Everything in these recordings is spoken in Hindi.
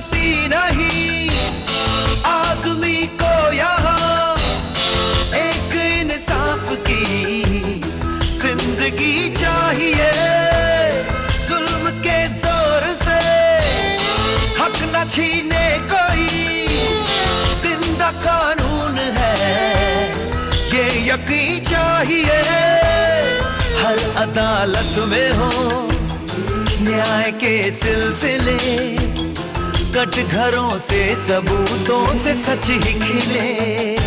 शांति नहीं आदमी को यहाँ, एक इंसाफ की जिंदगी चाहिए। जुल्म के जोर से हक न छीने कोई, जिंदा कानून है ये यकीन चाहिए। हर अदालत में हो न्याय के सिलसिले, कट घरों से सबूतों से सच ही खिले।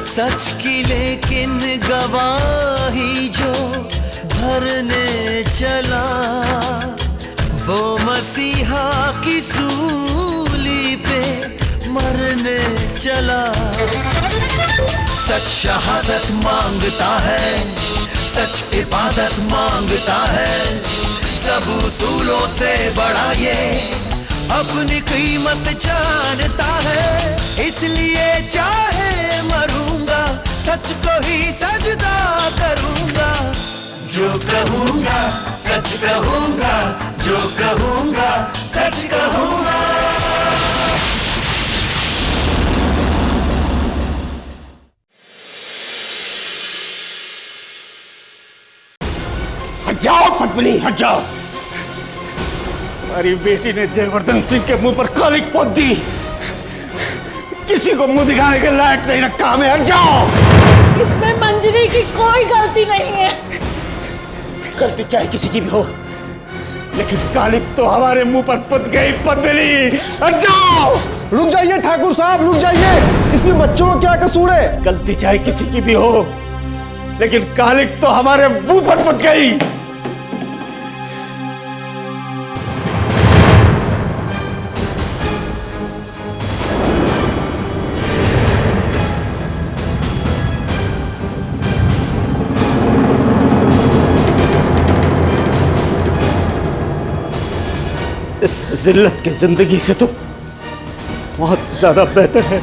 सच की लेकिन गवाही जो भरने चला, वो मसीहा की सूली पे मरने चला। सच शहादत मांगता है, सच इबादत मांगता है, सब उसूलों से बड़ा ये अपनी कीमत जानता है। इसलिए चाहे मरूंगा सच को ही सजदा करूंगा। जो कहूंगा सच कहूंगा, जो कहूंगा सच कहूंगा। हट जाओ पद्मिनी, हट जाओ। हमारी बेटी ने जयवर्धन सिंह के मुंह पर कालिक पोत दी, किसी को मुंह दिखाने के लायक नहीं रखा हमें। हट जाओ। इसमें मंजरी की कोई गलती नहीं है। गलती चाहे किसी की भी हो, लेकिन कालिक तो हमारे मुंह पर पुत गई पद्मिनी। हट जाओ। रुक जाइए ठाकुर साहब, रुक जाइए। इसमें बच्चों का क्या कसूर है? गलती चाहे किसी की भी हो, लेकिन कालिक तो हमारे मुंह पर पुत गई। इस जिल्लत की जिंदगी से तो बहुत ज्यादा बेहतर है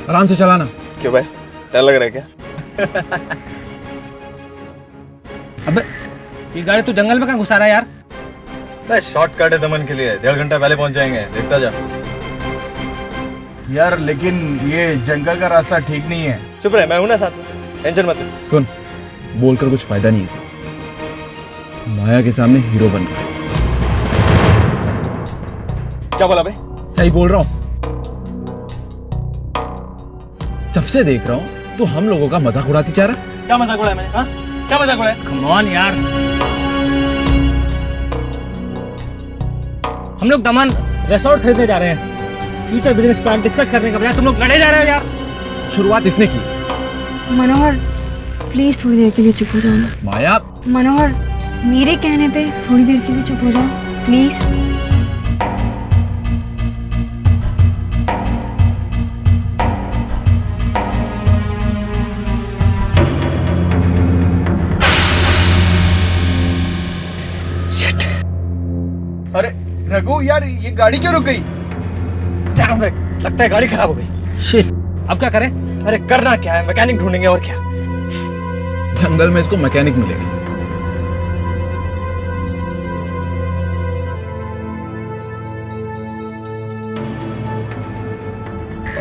आराम से चलाना। क्यों भाई, डर लग रहा है क्या? अबे ये गाड़ी तू जंगल में कहाँ घुसा रहा है यार? मैं शॉर्टकट है दमन के लिए, 1.5 घंटा पहले पहुंच जाएंगे, देखता जा। यार लेकिन ये जंगल का रास्ता ठीक नहीं है। चुप रहे, मैं हूं ना साथ में, टेंशन मत ले। सुन, बोलकर कुछ फायदा नहीं है। माया के सामने हीरो बन रहा है। क्या बोला भाई? सही बोल रहा हूँ। जब से देख रहा हूँ तो हम लोगों का मजाक उड़ाती जा रहा। क्या मजाक उड़ाया मैंने? हाँ, क्या मजाक उड़ाया? कम ऑन यार, हम लोग दमन रिसोर्ट खरीदने जा रहे हैं। फ्यूचर बिजनेस प्लान डिस्कस करने के बजाय तुम लोग लड़े जा रहे हो यार। शुरुआत इसने की। मनोहर प्लीज थोड़ी देर के लिए चुप हो जाओ। माया। मनोहर मेरे कहने पे थोड़ी देर के लिए चुप हो जाओ प्लीज। अरे रघु यार, ये गाड़ी क्यों रुक गई? लगता है गाड़ी खराब हो गई। शिट, अब क्या करें? अरे करना क्या है, मैकेनिक ढूंढेंगे और क्या। जंगल में इसको मैकेनिक मिलेगा।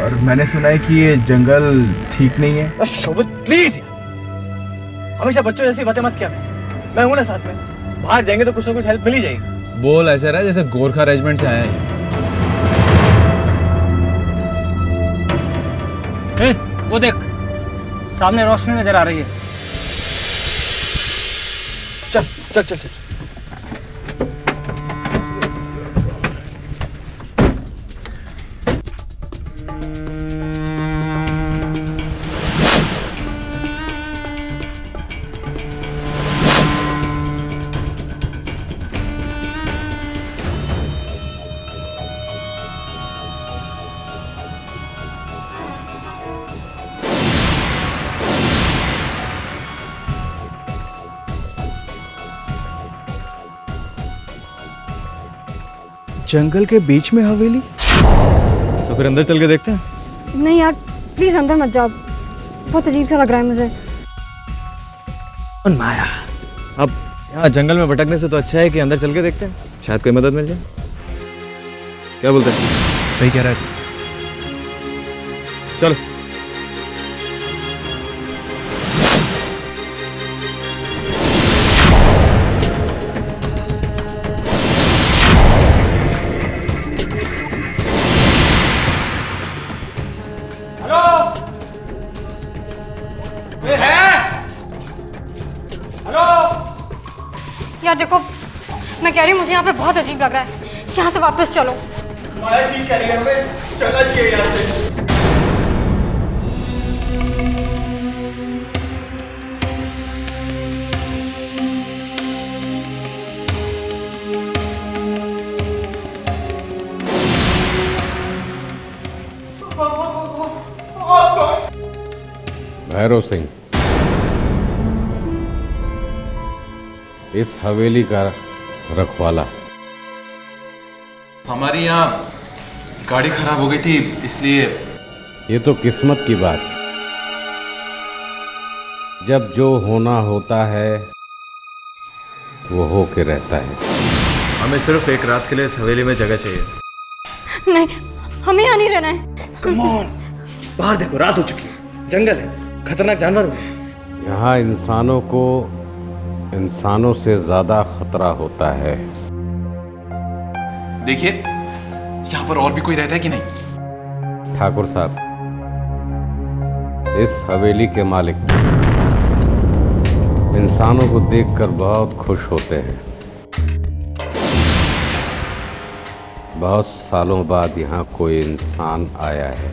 और मैंने सुना है कि ये जंगल ठीक नहीं है। शोभित प्लीज, हमेशा बच्चों जैसी बातें मत किया। मैं हूं ना साथ में, बाहर जाएंगे तो कुछ ना कुछ हेल्प मिल ही जाएगी। बोल ऐसे रहा जैसे गोरखा रेजिमेंट से आया है। वो देख, सामने रोशनी नजर आ रही है। चल चल चल चल। जंगल के बीच में हवेली? तो फिर अंदर चल के देखते हैं। नहीं यार प्लीज अंदर मत जाओ, बहुत अजीब सा लग रहा है मुझे। माया, अब यहाँ जंगल में भटकने से तो अच्छा है कि अंदर चल के देखते हैं, शायद कोई मदद मिल जाए। क्या बोलते हैं? सही कह रहा है। चलो। यार देखो, मैं कह रही हूँ मुझे यहाँ पे बहुत अजीब लग रहा है, यहाँ से वापस चलो। माया ठीक कह रही है, हमें चलना चाहिए यहाँ से। भैरव सिंह, इस हवेली का रखवाला। हमारी यहाँ गाड़ी खराब हो गई थी, इसलिए। ये तो किस्मत की बात है। जब जो होना होता है वो हो के रहता है। हमें सिर्फ एक रात के लिए इस हवेली में जगह चाहिए। नहीं, हमें यहाँ नहीं रहना है। कम ऑन, बाहर देखो, रात हो चुकी है, जंगल है, खतरनाक जानवर हो। यहाँ इंसानों को इंसानों से ज्यादा खतरा होता है। देखिए, यहाँ पर और भी कोई रहता है कि नहीं? ठाकुर साहब, इस हवेली के मालिक इंसानों को देखकर बहुत खुश होते हैं। बहुत सालों बाद यहाँ कोई इंसान आया है,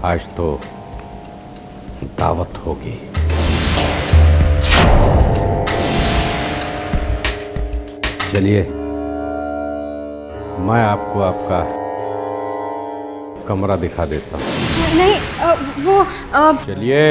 आज तो दावत होगी। चलिए, मैं आपको आपका कमरा दिखा देता हूँ। नहीं वो चलिए।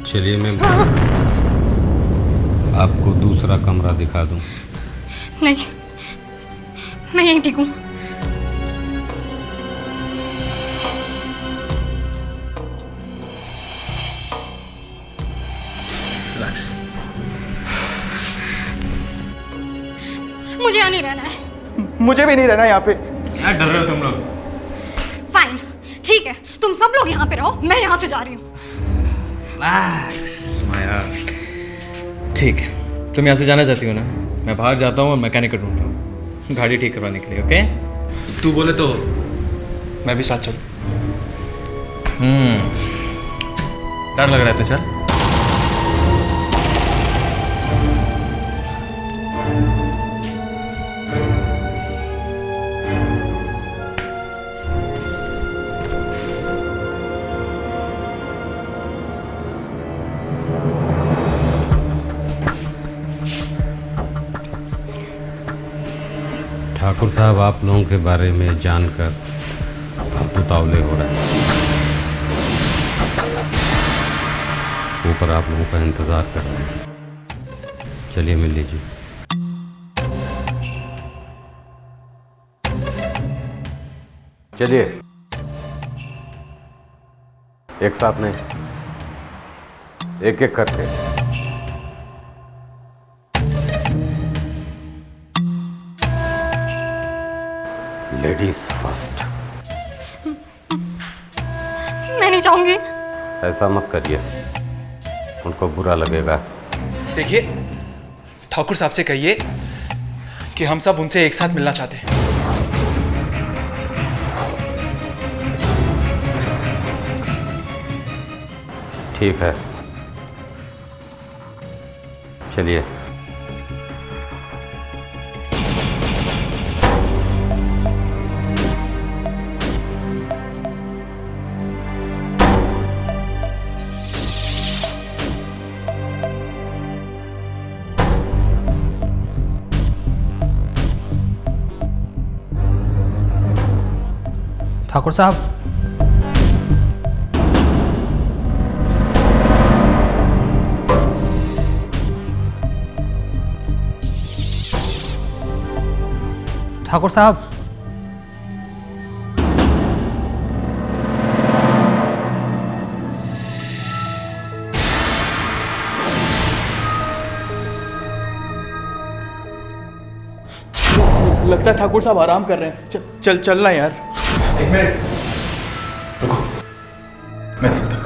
चलिए, मैं आपको दूसरा कमरा दिखा दूं। नहीं, मैं यहीं ठीक हूँ। मुझे यहाँ नहीं रहना है। मुझे भी नहीं रहना यहाँ पे। क्या डर रहे हो तुम लोग? फाइन, ठीक है, तुम सब लोग यहाँ पे रहो, मैं यहाँ से जा रही हूँ। रिलैक्स माया, ठीक है, तुम यहाँ से जाना चाहती हो ना? मैं बाहर जाता हूँ और मैकेनिक को ढूंढता हूँ गाड़ी ठीक करवाने के लिए। ओके? तू बोले तो मैं भी साथ चलूं। डर लग रहा है तो चल। ठाकुर साहब, आप लोगों के बारे में जानकर आप उतावले हो रहे हैं। ऊपर आप लोगों का इंतजार कर रहे हैं। चलिए, मिल लीजिए। चलिए, एक साथ नहीं, एक एक करके। Ladies first. मैं नहीं चाहूंगी। ऐसा मत करिए, उनको बुरा लगेगा। देखिए, ठाकुर साहब से कहिए कि हम सब उनसे एक साथ मिलना चाहते हैं। ठीक है, चलिए। ठाकुर साहब, ठाकुर साहब, लगता है ठाकुर साहब आराम कर रहे हैं। चलना यार। एक मिनट रुको, मैं देखता हूँ।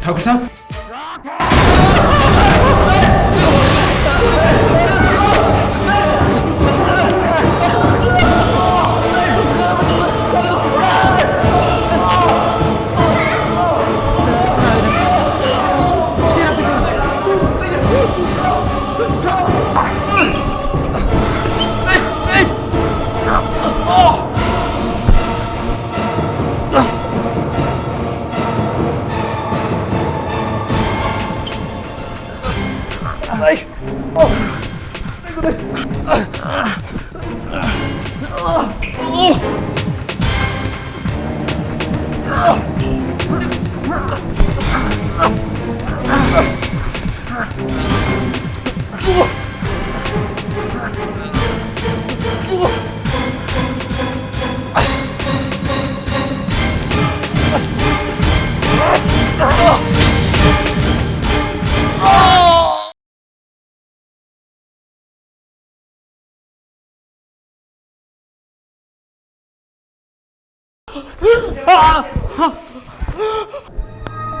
ठाकुर साहब,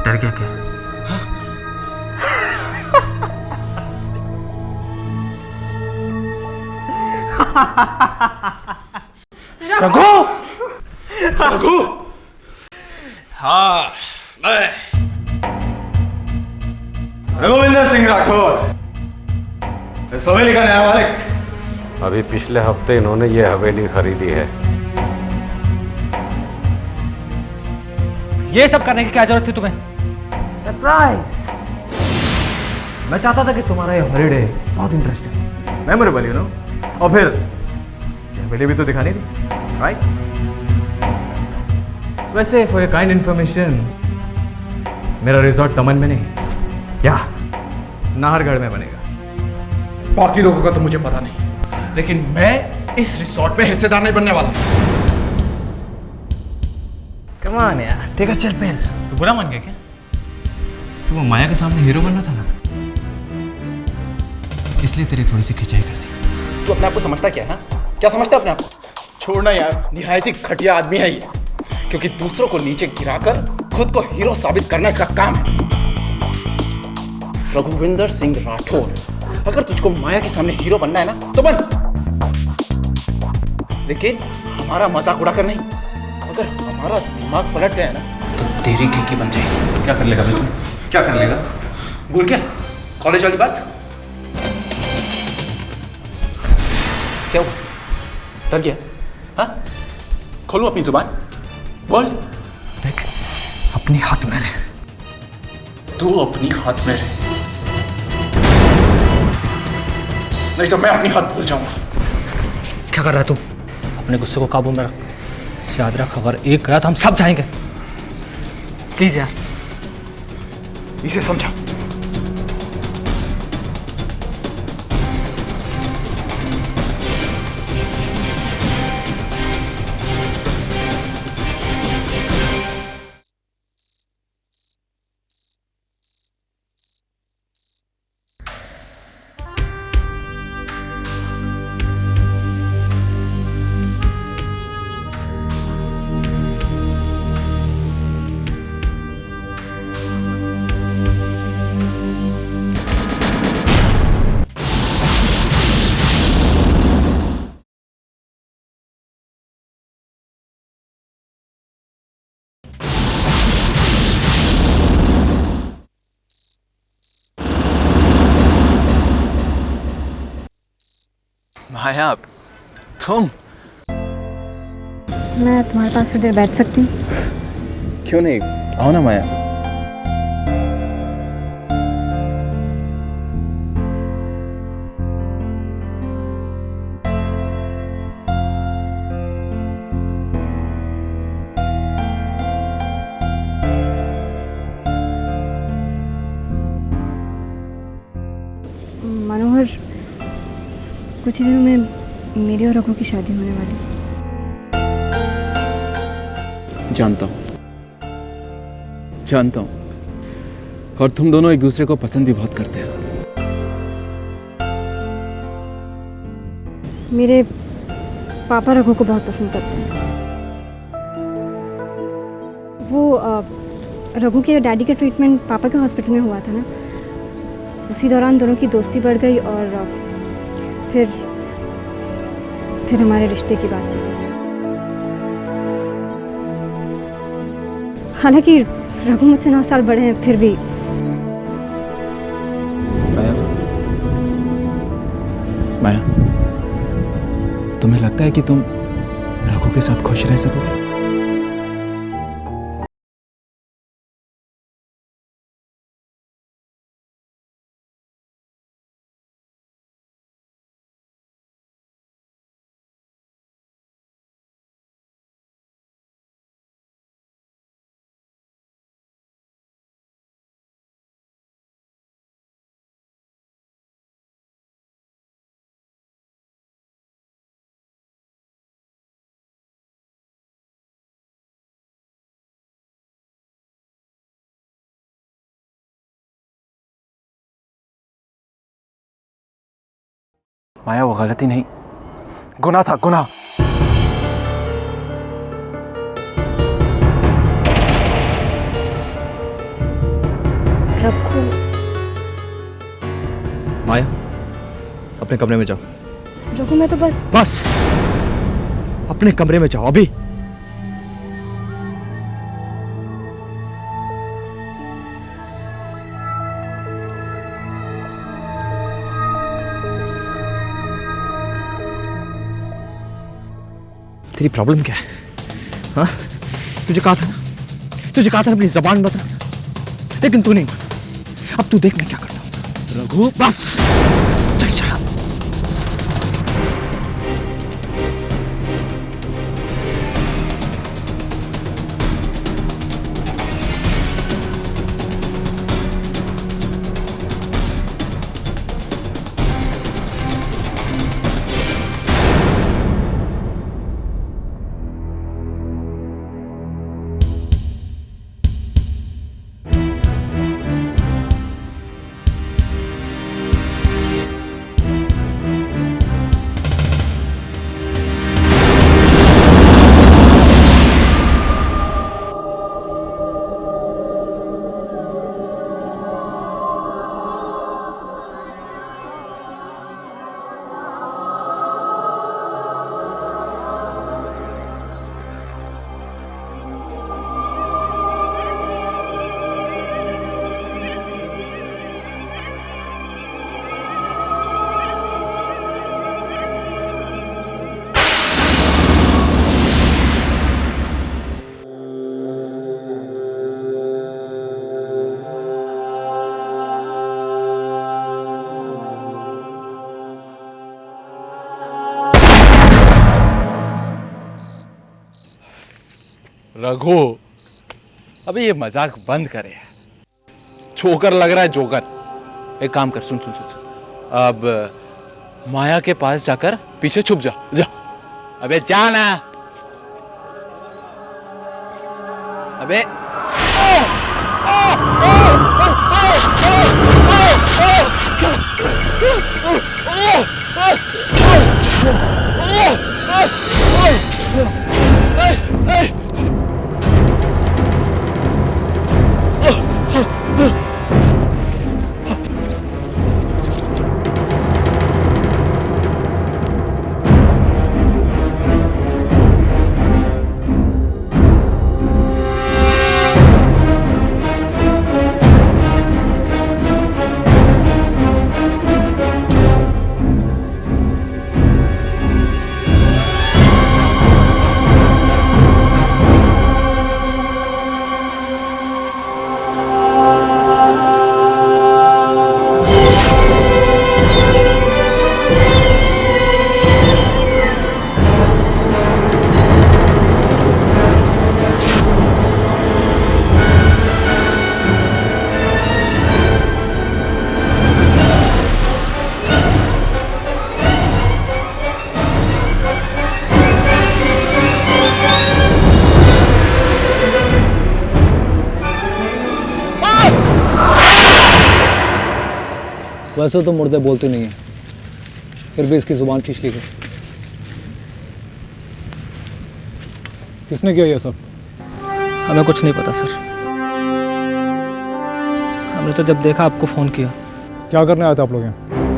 डर गया क्या? रघु, रघु, हाँ मैं रघुविंदर सिंह राठौर, इस हवेली का नया मालिक। अभी पिछले हफ्ते इन्होंने ये हवेली खरीदी है। ये सब करने की क्या जरूरत थी तुम्हें? सरप्राइज! मैं चाहता था कि तुम्हारा ये हॉलीडे बहुत इंटरेस्टिंग, मेमोरेबल, यू नो। और फिर ये हवेली भी तो दिखानी थी, राइट? वैसे फॉर ए काइंड इन्फॉर्मेशन, मेरा रिजॉर्ट दमन में नहीं, क्या नाहरगढ़ में बनेगा। बाकी लोगों का तो मुझे पता नहीं, लेकिन मैं इस रिसोर्ट में हिस्सेदार नहीं बनने वाला। कम ऑन यार, ठीक है, चल पहन। तू बुरा मान गया क्या? तू वो माया के सामने हीरो बनना था ना, इसलिए तेरी थोड़ी सी खिंचाई कर दी। तू अपने आप को समझता क्या है? क्या समझता है अपने आप को? छोड़ना यार, निहायत ही घटिया आदमी है ये। क्योंकि दूसरों को नीचे गिराकर खुद को हीरो साबित करना इसका काम है। रघुविंदर सिंह राठौर, अगर तुझको माया के सामने हीरो बनना है ना तो बन, लेकिन हमारा मजाक उड़ाकर नहीं। अगर हमारा दिमाग पलट गया ना तो तेरी खिड़की बन जाएगी। क्या कर लेगा भाई तू? क्या कर लेगा? भूल क्या कॉलेज वाली बात? क्या हुआ? डर गया? हाँ, खोलूं अपनी जुबान? बोल। देख, अपनी हाथ में रहे। तू अपनी हाथ में रहे, नहीं तो मैं अपनी हाथ भूल जाऊंगा। क्या कर रहा है तू? अपने गुस्से को काबू में रख। याद रख, अगर एक गया तो हम सब जाएंगे। प्लीज यार, इसे समझा। माया, तुम? मैं तुम्हारे पास थोड़ी देर बैठ सकती हूँ? क्यों नहीं, आओ ना माया। मनोहर, कुछ ही दिनों में मेरी और रघु की शादी होने वाली। जानता हूँ, जानता हूँ, और तुम दोनों एक दूसरे को पसंद भी बहुत करते हो। मेरे पापा रघु को बहुत पसंद करते हैं। वो रघु के डैडी का ट्रीटमेंट पापा के हॉस्पिटल में हुआ था ना, उसी दौरान दोनों की दोस्ती बढ़ गई और फिर हमारे रिश्ते की बात चली। हालांकि रघु मुझसे 9 साल बड़े हैं, फिर भी। माया, तुम्हें लगता है कि तुम रघु के साथ खुश रह सकोगे? माया, वो गलती नहीं, गुनाह था, गुनाह। रघु। माया, अपने कमरे में जाओ। रघु, मैं तो बस अपने कमरे में जाओ अभी। तेरी प्रॉब्लम क्या है? हाँ, तुझे कहा था ना अपनी जबान मत रखना, लेकिन तू नहीं। अब तू देख मैं क्या करता हूँ। रघु, बस just shut up। रघु, अबे ये मजाक बंद करे। जोकर लग रहा है, जोकर। एक काम कर, सुन सुन सुन सुन। अब माया के पास जाकर पीछे छुप जा। जा, अबे जा ना। अबे वैसे तो मुर्दे बोलते नहीं है, फिर भी इसकी जुबान खींच ली गई। किसने किया ये सब? हमें कुछ नहीं पता सर। हमने तो जब देखा आपको फ़ोन किया। क्या करने आए थे आप लोग यहाँ?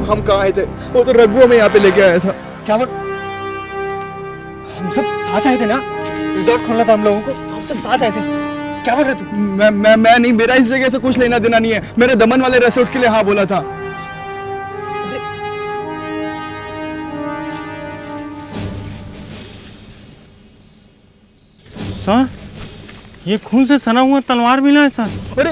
हम कहाँ आए थे? वो तो रघु हमें यहाँ पे लेके आया था। क्या बात? हम सब साथ आए थे ना? रिजॉर्ट खोलना था हम लोगों को, हम सब साथ आए थे। क्या बोल रहे तू? मैं नहीं, मेरा इस जगह से कुछ लेना देना नहीं है। मैंने दमन वाले रेस्टोरेंट के लिए हाँ बोला था। सर, ये खून से सना हुआ तलवार मिला है सर। अरे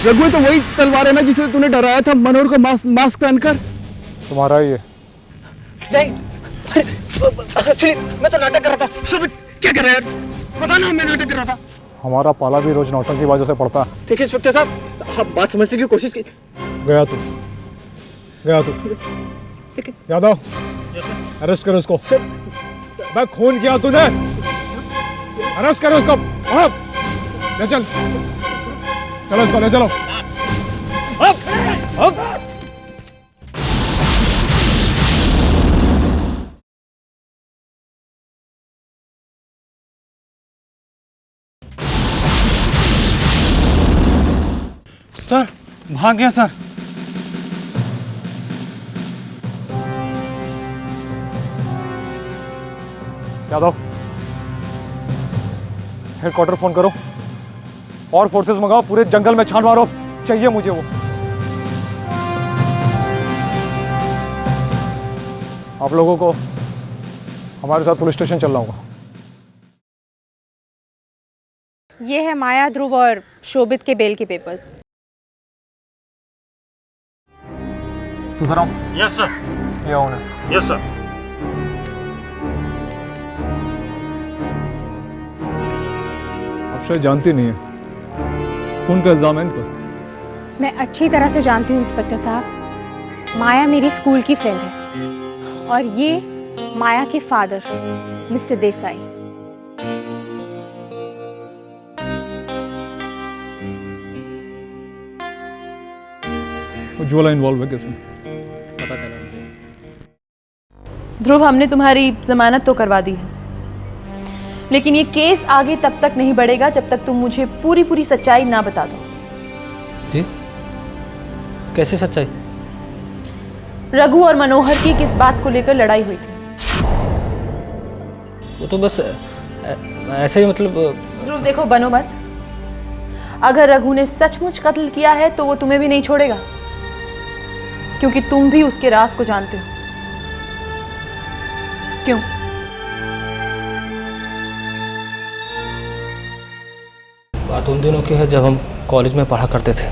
रघु, तो वही तलवार है ना जिसे तूने डराया था मनोहर को मास्क पहनकर? तुम्हारा ही है। नहीं, अरे एक्चुअली मैं तो नाटक कर रहा था। सब क्या कर रहा है? पता ना, मैं नाटक कर रहा था। हमारा पाला भी रोज नौटंकी की वजह से पड़ता है। ठीक है इंस्पेक्टर साहब, आप बात समझने की कोशिश की। गया तू यादव, अरेस्ट करो उसको। मैं खून किया तूने, अरेस्ट करो उसको। ले चल, चलो इसको ले चलो। अब सर, भाग गया सर। यादव, हेडक्वार्टर फोन करो और फोर्सेस मंगाओ, पूरे जंगल में छान मारो, चाहिए मुझे वो। आप लोगों को हमारे साथ पुलिस स्टेशन चलना होगा। ये है माया, ध्रुव और शोभित के बेल के पेपर्स। तू कराओ। Yes sir. ये आओ ना। Yes sir. आप शायद जानती नहीं है, खून का इल्जाम है इन पर। मैं अच्छी तरह से जानती हूँ इंस्पेक्टर साहब। माया मेरी स्कूल की फ्रेंड है और ये माया के father mister Desai. Ujjwala involve है किसमें? पता चला मुझे। ध्रुव, हमने तुम्हारी जमानत तो करवा दी है, लेकिन ये केस आगे तब तक नहीं बढ़ेगा जब तक तुम मुझे पूरी पूरी सच्चाई ना बता दो। जी? कैसी सच्चाई? रघु और मनोहर की किस बात को लेकर लड़ाई हुई थी? वो तो बस ऐसे ही, मतलब। ध्रुव देखो, बनो मत। अगर रघु ने सचमुच कत्ल किया है तो वो तुम्हें भी नहीं छोड़ेगा, क्योंकि तुम भी उसके राज को जानते हो। क्यों? बात उन दिनों की है जब हम कॉलेज में पढ़ा करते थे।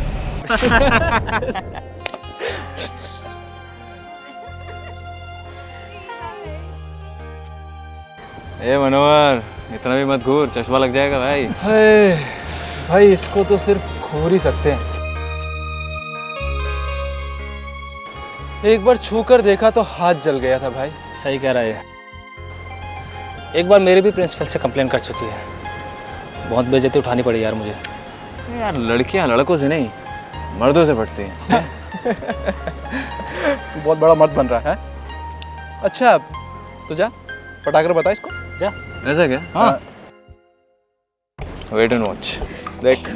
ए मनोहर, इतना भी मत घूर, चश्मा लग जाएगा भाई। भाई इसको तो सिर्फ घूर ही सकते हैं। एक बार छूकर देखा तो हाथ जल गया था भाई। सही कह रहा है। एक बार मेरे भी प्रिंसिपल से कंप्लेन कर चुकी है। बहुत बेइज्जती उठानी पड़ी यार मुझे। यार लड़कियां लड़कों से नहीं, मर्दों से पड़ती हैं। तू बहुत बड़ा मर्द बन रहा है। अच्छा तो जा, पटाकर बता इसको। जा। ऐसा क्या? हाँ। Wait and watch. देख,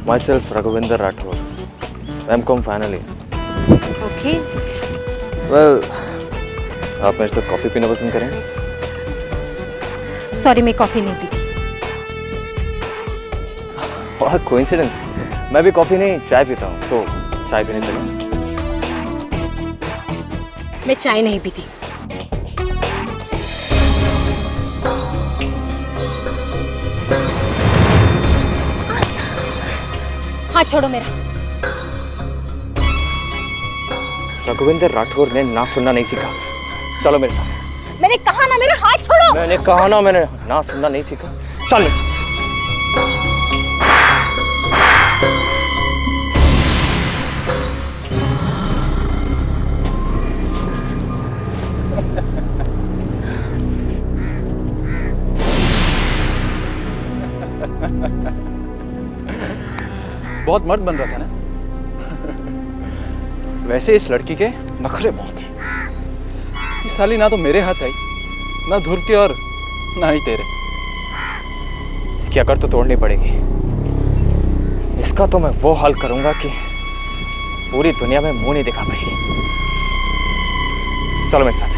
myself Raghuvinder Rathore, M.Com final year. Okay. Well, आप मेरे साथ कॉफी पीना पसंद करें? सॉरी, मैं कॉफी नहीं पीती। What coincidence? मैं भी कॉफी नहीं चाय पीता हूँ, तो चाय पीने चलें। मैं चाय नहीं पीती। हाथ छोड़ो मेरा। रघुविंदर राठौर ने ना सुनना नहीं सीखा। चलो मेरे साथ। मैंने कहा ना, मेरा हाथ छोड़ो। मैंने कहा ना, मैंने ना सुनना नहीं सीखा। चल मेरे साथ। बहुत मर्द बन रहा था ना। वैसे इस लड़की के नखरे बहुत हैं। इस साली ना तो मेरे हाथ आई, ना धुरती और ना ही तेरे। इसकी अकड़ तो तोड़नी पड़ेगी। इसका तो मैं वो हाल करूंगा कि पूरी दुनिया में मुंह नहीं दिखा पाएगी। चलो मेरे साथ।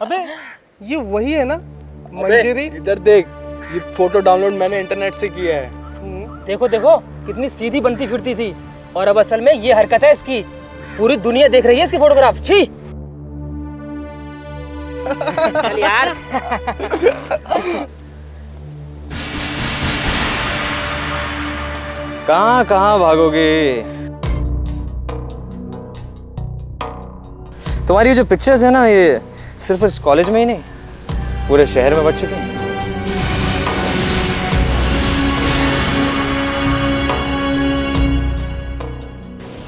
अबे ये वही है ना मंजरी? इधर देख, ये फोटो डाउनलोड मैंने इंटरनेट से किया है। देखो देखो कितनी सीधी बनती फिरती थी, और अब असल में ये हरकत है इसकी। पूरी दुनिया देख रही है इसकी फोटोग्राफ। छी चल यार। कहाँ कहाँ भागोगे? तुम्हारी ये जो पिक्चर्स है ना, ये सिर्फ इस कॉलेज में ही नहीं, पूरे शहर में बच चुके हैं।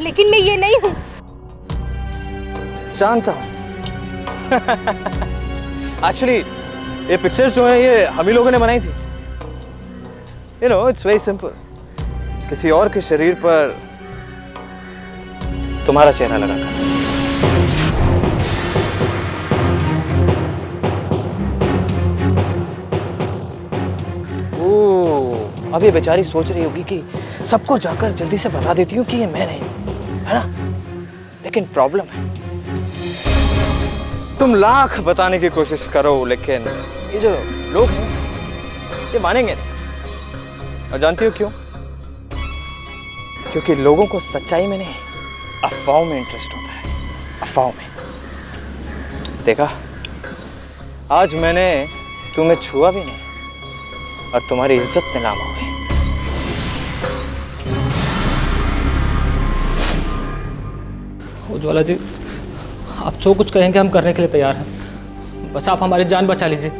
लेकिन मैं ये नहीं हूँ। जानता हूँ। एक्चुअली ये पिक्चर्स जो है ये हम ही लोगों ने बनाई थी। You know, it's very simple. किसी और के शरीर पर तुम्हारा चेहरा लगा कर। ओह, अब ये बेचारी सोच रही होगी कि सबको जाकर जल्दी से बता देती हूँ कि ये मैं नहीं, है ना? लेकिन प्रॉब्लम है, तुम लाख बताने की कोशिश करो लेकिन ये जो लोग हैं ये मानेंगे नहीं। और जानती हो क्यों? क्योंकि लोगों को सच्चाई में नहीं, अफवाहों में इंटरेस्ट होता है। अफवाहों में। देखा, आज मैंने तुम्हें छुआ भी नहीं और तुम्हारी इज्जत नीलाम हो गई। उज्ज्वला जी, आप जो कुछ कहेंगे हम करने के लिए तैयार हैं। बस आप हमारी जान बचा लीजिए।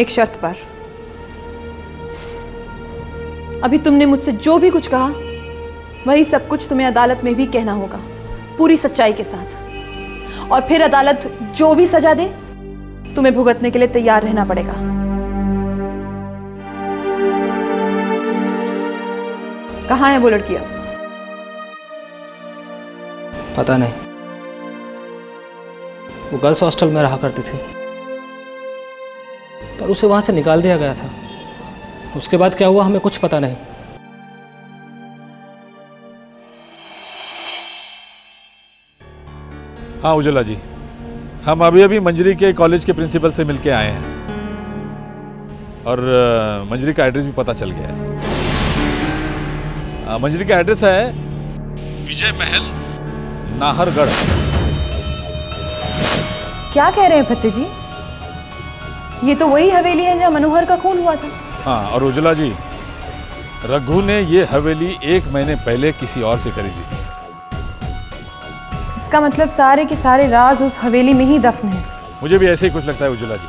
एक शर्त पर। अभी तुमने मुझसे जो भी कुछ कहा वही सब कुछ तुम्हें अदालत में भी कहना होगा, पूरी सच्चाई के साथ। और फिर अदालत जो भी सजा दे तुम्हें भुगतने के लिए तैयार रहना पड़ेगा। कहाँ है वो लड़की अब? पता नहीं, वो गर्ल्स हॉस्टल में रहा करती थी, पर उसे वहां से निकाल दिया गया था। उसके बाद क्या हुआ हमें कुछ पता नहीं। हाँ उज्ज्वला जी, हम अभी अभी मंजरी के कॉलेज के प्रिंसिपल से मिलके आए हैं और मंजरी का एड्रेस भी पता चल गया है। मंजरी का एड्रेस है विजय महल, नाहरगढ़। क्या कह रहे हैं फतेह जी? ये तो वही हवेली है जहाँ मनोहर का खून हुआ था। हाँ, और उज्ज्वला जी, रघु ने ये हवेली 1 महीने पहले किसी और से खरीदी थी। इसका मतलब सारे के सारे राज उस हवेली में ही दफन है। मुझे भी ऐसे ही कुछ लगता है उज्ज्वला जी।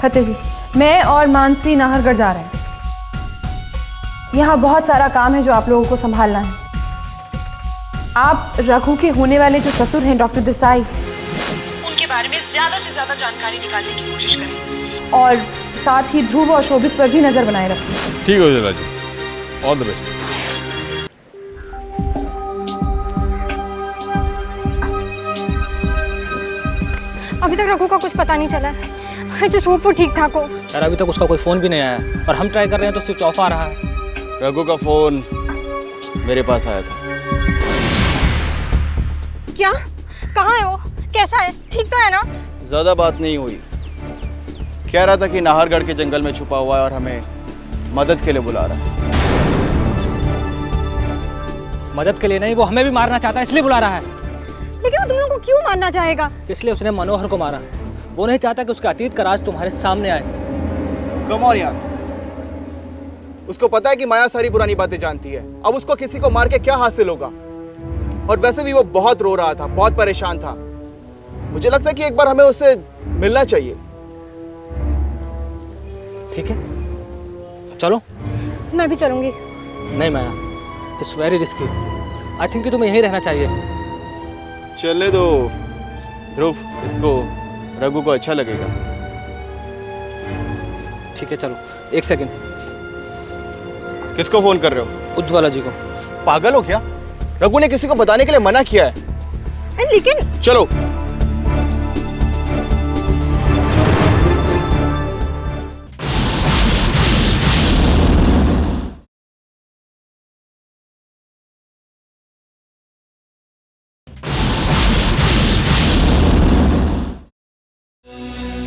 फतेह जी, मैं और मानसी नाहरगढ़ जा रहे हैं। यहाँ बहुत सारा काम है जो आप लोगों को संभालना है। आप रघु के होने वाले जो ससुर हैं डॉक्टर देसाई, उनके बारे में ज्यादा से ज्यादा जानकारी निकालने की कोशिश करें और साथ ही ध्रुव और शोभित पर भी नजर बनाए रखें। ठीक है उज्ज्वला जी, ऑल द बेस्ट। अभी तक रघु का कुछ पता नहीं चला है। I just hope वो ठीक ठाक हो। यार अभी तक उसका कोई फोन भी नहीं आया और हम ट्राई कर रहे हैं तो स्विच ऑफ आ रहा है। रघु का फोन मेरे पास आया था। क्या? कहाँ है वो? कैसा है? ठीक तो है ना? ज्यादा बात नहीं हुई। कह रहा था कि नाहरगढ़ के जंगल में छुपा हुआ है और हमें मदद के लिए बुला रहा है। मदद के लिए नहीं, वो हमें भी मारना चाहता है इसलिए बुला रहा है। लेकिन वो तुम लोगों को क्यों मारना चाहेगा? इसलिए उसने मनोहर को मारा। वो नहीं चाहता कि उसके अतीत का राज तुम्हारे सामने आए। कम ऑन यार, उसको पता है कि माया सारी पुरानी बातें जानती है। अब उसको किसी को मार के क्या हासिल होगा? और वैसे भी वो बहुत रो रहा था, बहुत परेशान था। मुझे लगता है कि एक बार हमें उससे मिलना चाहिए। ठीक है, चलो। मैं भी चलूंगी। नहीं Maya, it's very risky. I think कि तुम्हें यहीं रहना चाहिए। चले दो ध्रुव, इसको रघु को अच्छा लगेगा। ठीक है चलो। एक सेकंड। किसको फोन कर रहे हो? उज्ज्वला जी को। पागल हो क्या? रघु ने किसी को बताने के लिए मना किया है। लेकिन चलो।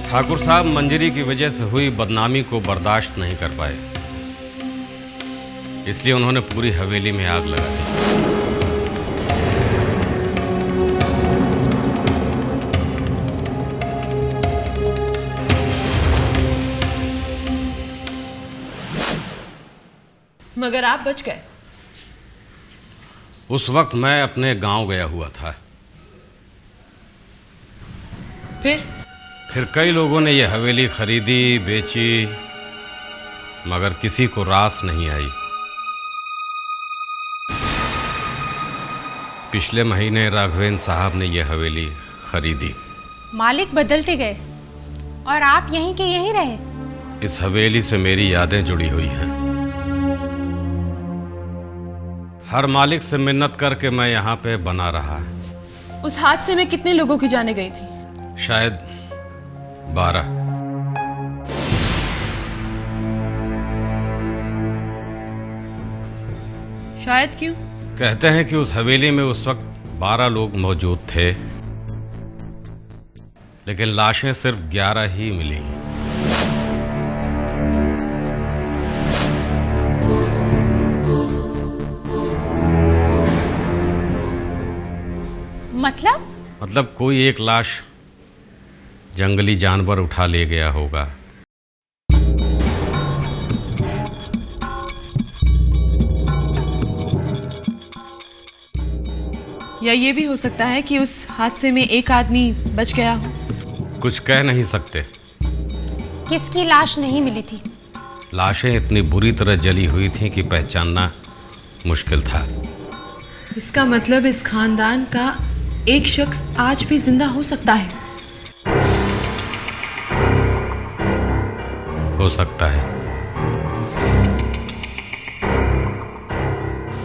ठाकुर साहब मंजरी की वजह से हुई बदनामी को बर्दाश्त नहीं कर पाए, इसलिए उन्होंने पूरी हवेली में आग लगा दी। मगर आप बच गए। उस वक्त मैं अपने गांव गया हुआ था। फिर कई लोगों ने यह हवेली खरीदी, बेची, मगर किसी को रास नहीं आई। पिछले महीने राघवेंद्र साहब ने यह हवेली खरीदी। मालिक बदलते गए और आप यहीं के यहीं रहे। इस हवेली से मेरी यादें जुड़ी हुई हैं। हर मालिक से मिन्नत करके मैं यहाँ पे बना रहा। उस हादसे में कितने लोगों की जानें गई थी? शायद 12। शायद क्यों? कहते हैं कि उस हवेली में उस वक्त 12 लोग मौजूद थे, लेकिन लाशें सिर्फ 11 ही मिली। मतलब कोई एक लाश जंगली जानवर उठा ले गया होगा। या ये भी हो सकता है कि उस हादसे में एक आदमी बच गया हो। कुछ कह नहीं सकते। किसकी लाश नहीं मिली थी? लाशें इतनी बुरी तरह जली हुई थीं कि पहचानना मुश्किल था। इसका मतलब इस खानदान का एक शख्स आज भी जिंदा हो सकता है। हो सकता है।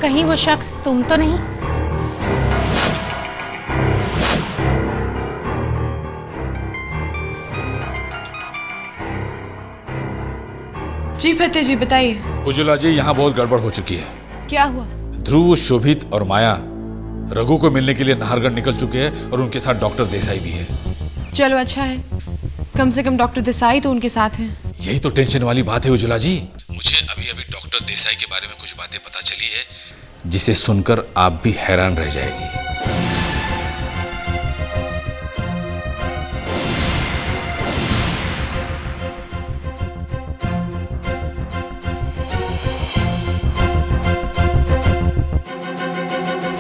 कहीं वो शख्स तुम तो नहीं? जी फतेह जी बताइए। उज्ज्वला जी, यहाँ बहुत गड़बड़ हो चुकी है। क्या हुआ? ध्रुव, शोभित और माया रघु को मिलने के लिए नाहरगढ़ निकल चुके हैं और उनके साथ डॉक्टर देसाई भी है। चलो अच्छा है, कम से कम डॉक्टर देसाई तो उनके साथ हैं। यही तो टेंशन वाली बात है उज्ज्वला जी। मुझे अभी डॉक्टर देसाई के बारे में कुछ बातें पता चली है जिसे सुनकर आप भी हैरान रह जाएगी।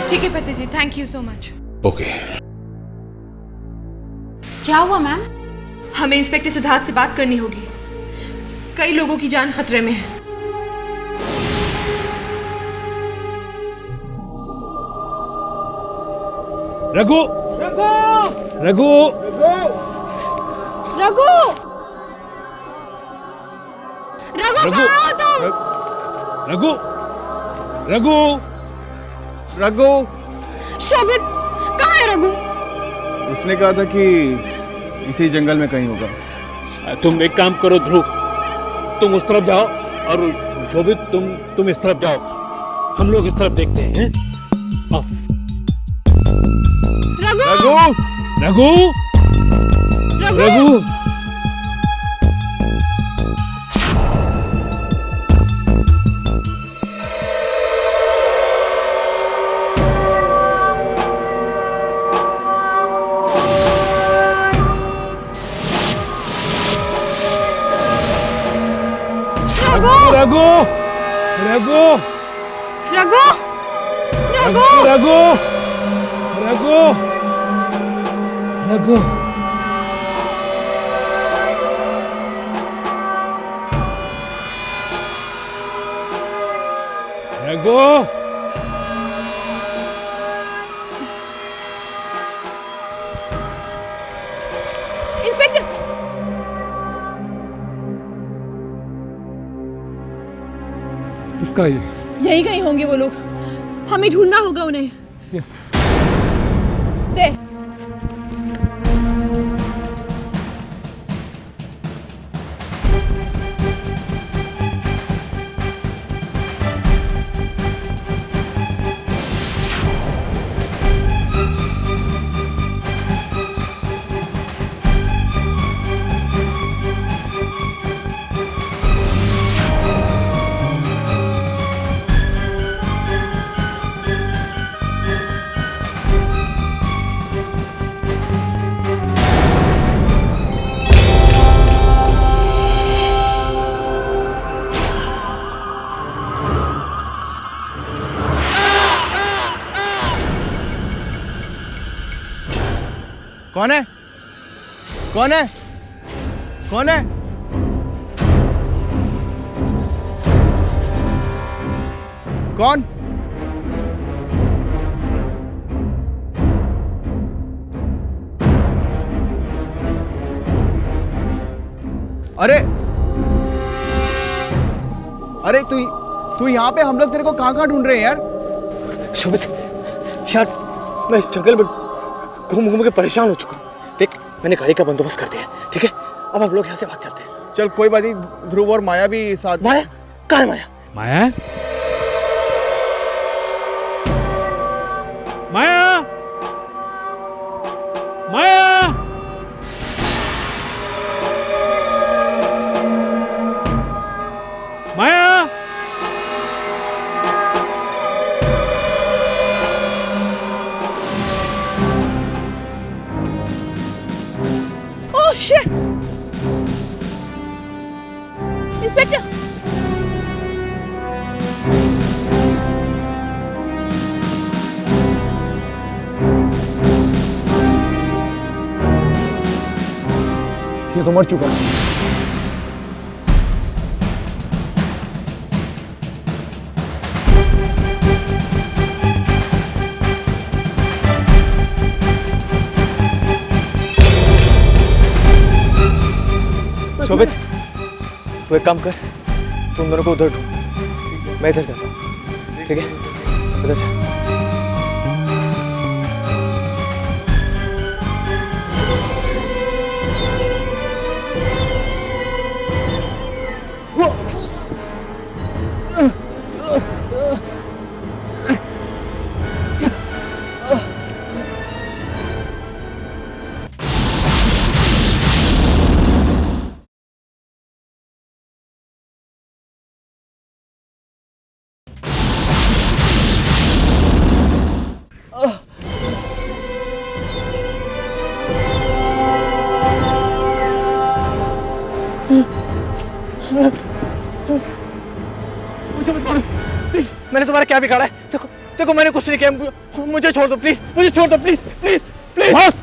ठीक है Fateh ji, thank you so much. Okay. क्या हुआ मैम? हमें इंस्पेक्टर सिद्धार्थ से बात करनी होगी। कई लोगों की जान खतरे में है। रघु, रघु, रघु, रघु, रघु, कहाँ हो तुम? रघु, रघु, रघु। शोभित कहाँ है रघु? उसने कहा था कि इसी जंगल में कहीं होगा। तुम एक काम करो ध्रुव, तुम उस तरफ जाओ और शोभित तुम इस तरफ जाओ, हम लोग इस तरफ देखते हैं। आओ। रघु, रघु, रघु, रघु, रघु, रघु, रघु, रघु, रघु, रघु, रघु, इंस्पेक्टर इसका ये। यही कहीं होंगे वो लोग, हमें ढूंढना होगा उन्हें। यस। दे। कौन है? कौन है? कौन है? कौन? अरे अरे तू यहाँ पे, हम लोग तेरे को कहाँ ढूंढ रहे हैं यार। शोभित यार, मैं इस जंगल में घूम घूम के परेशान हो चुका हूँ। देख, मैंने गाड़ी का बंदोबस्त कर दिया है, ठीक है? अब हम लोग यहाँ से भाग जाते हैं। चल कोई बात नहीं, ध्रुव और माया भी साथ। माया? कहाँ है माया? माया? माया? माया? माया? Oh shit! इंस्पेक्टर! ये तो मर चुका है। शोभित, तू एक काम कर, तुम दोनों को उधर ढूंढ, मैं इधर जाता हूँ, ठीक है? उधर जा। मैंने तुम्हारा क्या बिगाड़ा है? देखो देखो, मैंने कुछ नहीं किया, मुझे छोड़ दो प्लीज, मुझे छोड़ दो प्लीज, प्लीज प्लीज।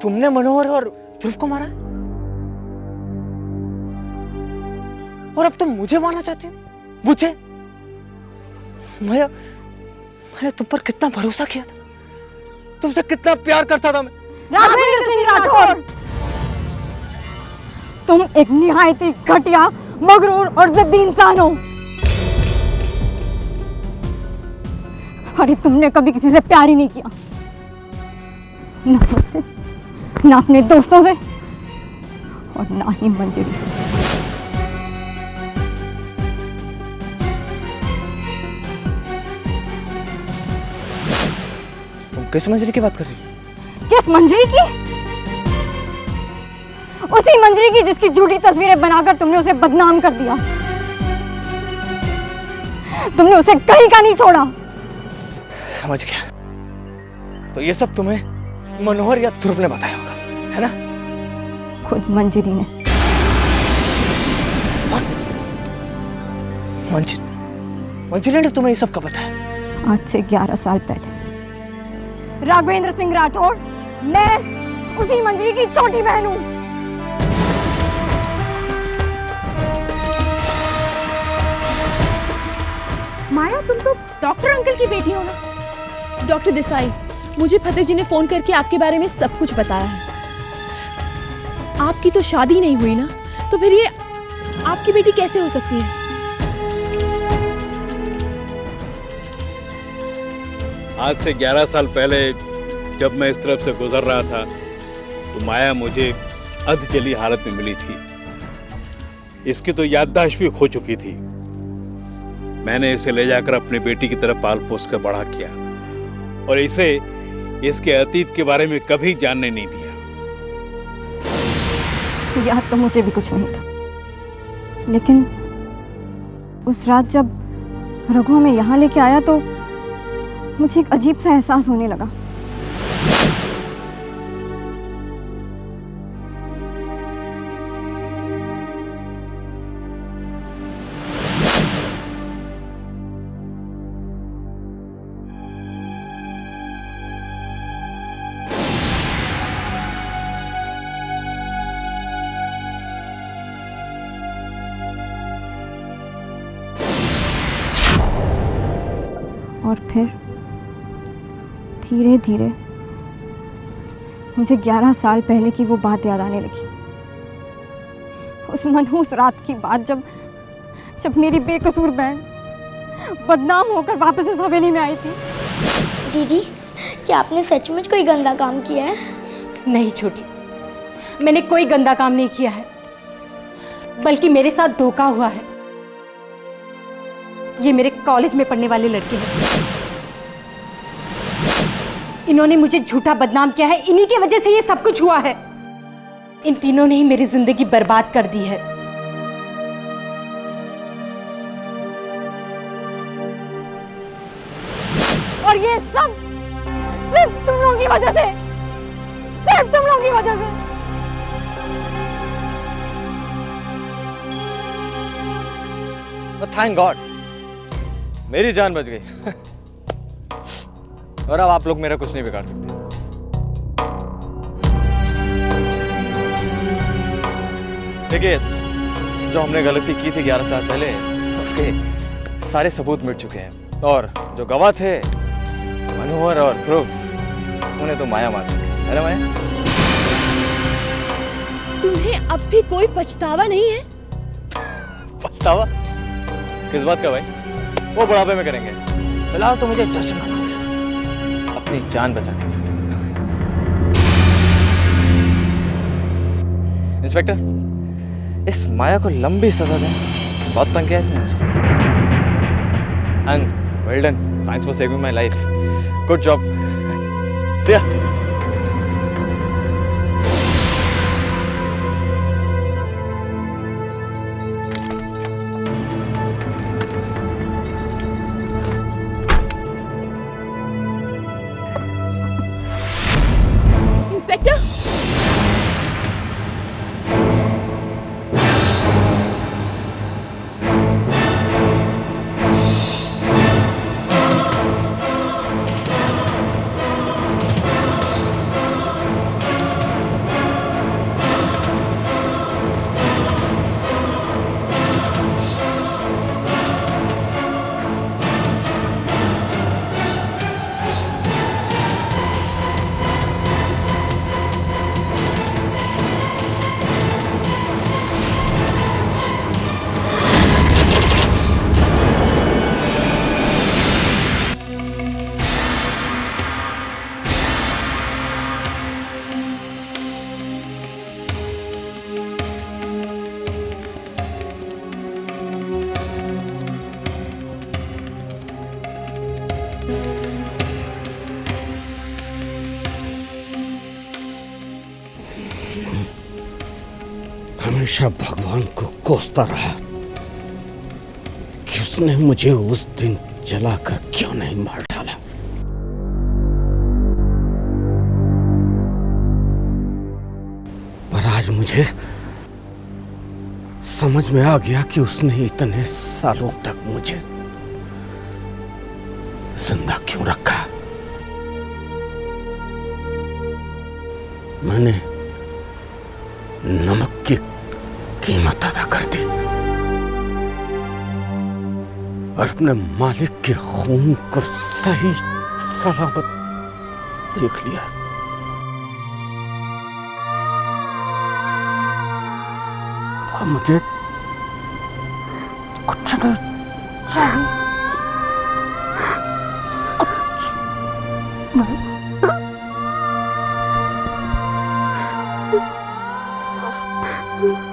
तुमने मनोहर और ध्रुव को मारा है? और अब तुम मुझे मारना चाहती हो? मुझे? मैंने तुम पर कितना भरोसा किया था, तुमसे कितना प्यार करता था मैं। राघवेंद्र सिंह राठौर, तुम एक निहायत ही घटिया, मगरूर और जिद्दी इंसान हो। अरे तुमने कभी किसी से प्यार ही नहीं किया, ना मुझसे, ना अपने दोस्तों से, और ना ही मंजरी से। तुम किस मंजरी की बात कर रही हो? किस मंजरी की? उसी मंजरी की जिसकी झूठी तस्वीरें बनाकर तुमने उसे बदनाम कर दिया। तुमने उसे कहीं का नहीं छोड़ा। समझ गया। तो ये सब तुम्हें मनोहर या ध्रुव ने बताया होगा, है ना? खुद मंजरी ने। मंजरी ने तुम्हें ये सब कब बताया? आज से 11 साल पहले। राघवेंद्र सिंह राठौर, मैं उसी मंजरी की छोटी बहन हूँ। माया, तुम तो डॉक्टर अंकल की बेटी हो ना? डॉक्टर देसाई, मुझे फतेह जी ने फोन करके आपके बारे में सब कुछ बताया है। आपकी तो शादी नहीं हुई ना, तो फिर ये आपकी बेटी कैसे हो सकती है? आज से 11 साल पहले जब मैं इस तरफ से गुजर रहा था तो माया मुझे अधजली हालत में मिली थी। इसकी तो याददाश्त भी खो चुकी थी। मैंने इसे ले जाकर अपनी बेटी की तरफ पाल पोस कर बड़ा किया और इसे इसके अतीत के बारे में कभी जानने नहीं दिया। याद तो मुझे भी कुछ नहीं था, लेकिन उस रात जब रघु हमें यहाँ लेके आया तो मुझे एक अजीब सा एहसास होने लगा। और फिर धीरे धीरे मुझे 11 साल पहले की वो बात याद आने लगी। उस मनहूस रात की बात जब मेरी बेकसूर बहन बदनाम होकर वापस इस हवेली में आई थी। दीदी, क्या आपने सचमुच कोई गंदा काम किया है? नहीं छोटी, मैंने कोई गंदा काम नहीं किया है, बल्कि मेरे साथ धोखा हुआ है। ये मेरे कॉलेज में पढ़ने वाले लड़के हैं। इन्होंने मुझे झूठा बदनाम किया है। इन्हीं की वजह से ये सब कुछ हुआ है। इन तीनों ने ही मेरी जिंदगी बर्बाद कर दी है। और ये सब सिर्फ तुम लोगों की वजह से, सिर्फ तुम लोगों की वजह से। थैंक गॉड मेरी जान बच गई। और अब आप लोग मेरा कुछ नहीं बिगाड़ सकते। देखिए, जो हमने गलती की थी 11 साल पहले, उसके सारे सबूत मिट चुके हैं। और जो गवाह थे मनोहर और ध्रुव, उन्हें तो माया मार चुकी है ना माया? तुम्हें अब भी कोई पछतावा नहीं है? पछतावा किस बात का भाई? वो बुढ़ापे में करेंगे। फिलहाल तो मुझे जश्न मनाना है अपनी जान बचाने की। इंस्पेक्टर, इस माया को लंबी सजा दें। बहुत तंग किया इसने मुझे। And well done, thanks for saving my life. Good job. See ya. Inspector, हमेशा भगवान को कोसता रहा कि उसने मुझे उस दिन जलाकर क्यों नहीं मार डाला। पर आज मुझे समझ में आ गया कि उसने इतने सालों तक मुझे जिंदा क्यों रखा। मैंने नमक की कीमत अदा कर दी और अपने मालिक के खून को सही सलामत देख लिया। अब मुझे कुछ नहीं चाहिए। Thank you.